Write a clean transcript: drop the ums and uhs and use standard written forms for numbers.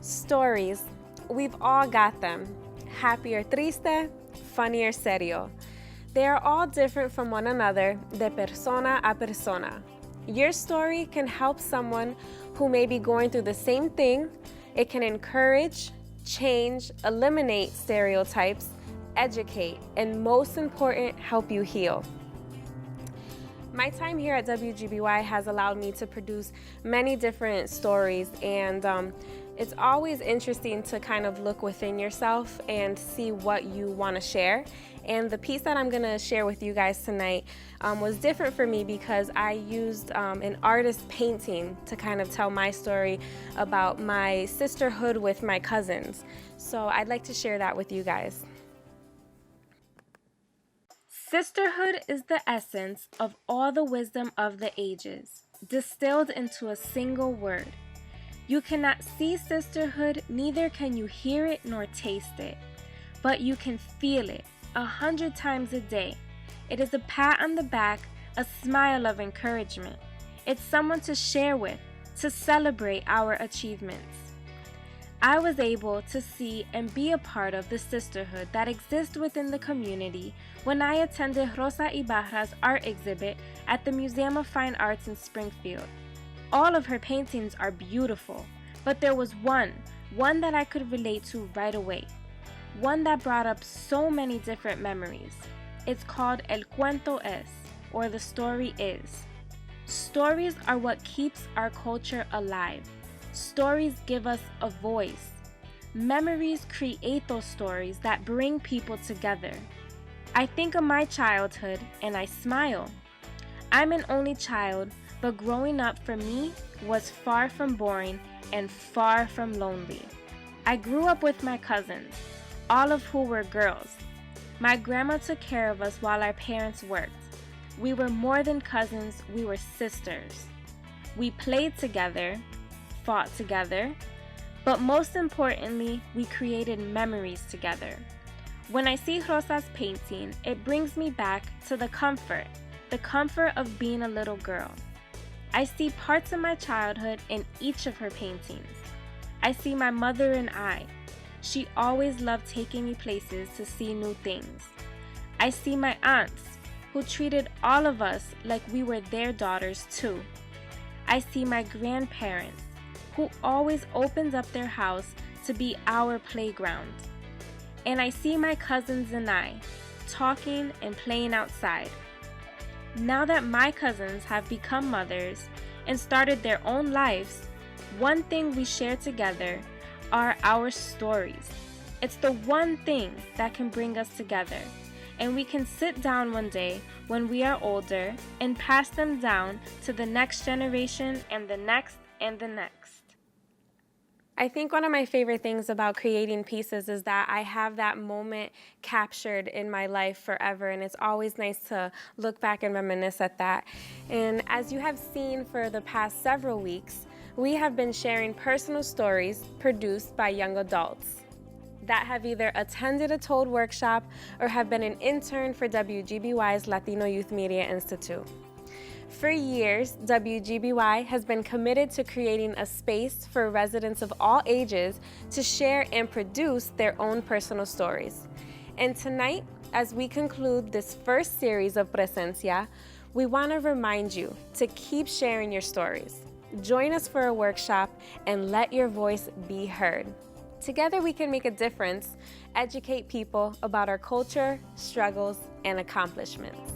Stories. We've all got them. Happy or triste, funny or serio. They are all different from one another, de persona a persona. Your story can help someone who may be going through the same thing. It can encourage, change, eliminate stereotypes, educate, and most important, help you heal. My time here at WGBY has allowed me to produce many different stories, and it's always interesting to kind of look within yourself and see what you want to share. And the piece that I'm going to share with you guys tonight was different for me because I used an artist painting to kind of tell my story about my sisterhood with my cousins. So I'd like to share that with you guys. Sisterhood is the essence of all the wisdom of the ages, distilled into a single word. You cannot see sisterhood, neither can you hear it nor taste it, but you can feel it 100 times a day. It is a pat on the back, a smile of encouragement. It's someone to share with, to celebrate our achievements. I was able to see and be a part of the sisterhood that exists within the community when I attended Rosa Ibarra's art exhibit at the Museum of Fine Arts in Springfield. All of her paintings are beautiful, but there was one that I could relate to right away. One that brought up so many different memories. It's called El Cuento Es, or The Story Is. Stories are what keeps our culture alive. Stories give us a voice. Memories create those stories that bring people together. I think of my childhood and I smile. I'm an only child, but growing up for me was far from boring and far from lonely. I grew up with my cousins, all of who were girls. My grandma took care of us while our parents worked. We were more than cousins, we were sisters. We played together, fought together, but most importantly, we created memories together. When I see Rosa's painting, it brings me back to the comfort of being a little girl. I see parts of my childhood in each of her paintings. I see my mother and I. She always loved taking me places to see new things. I see my aunts, who treated all of us like we were their daughters too. I see my grandparents, who always opened up their house to be our playground. And I see my cousins and I, talking and playing outside. Now that my cousins have become mothers and started their own lives, one thing we share together are our stories. It's the one thing that can bring us together, and we can sit down one day when we are older and pass them down to the next generation and the next and the next. I think one of my favorite things about creating pieces is that I have that moment captured in my life forever, and it's always nice to look back and reminisce at that. And as you have seen for the past several weeks, we have been sharing personal stories produced by young adults that have either attended a TOLD workshop or have been an intern for WGBY's Latino Youth Media Institute. For years, WGBY has been committed to creating a space for residents of all ages to share and produce their own personal stories. And tonight, as we conclude this first series of Presencia, we want to remind you to keep sharing your stories. Join us for a workshop and let your voice be heard. Together we can make a difference, educate people about our culture, struggles, and accomplishments.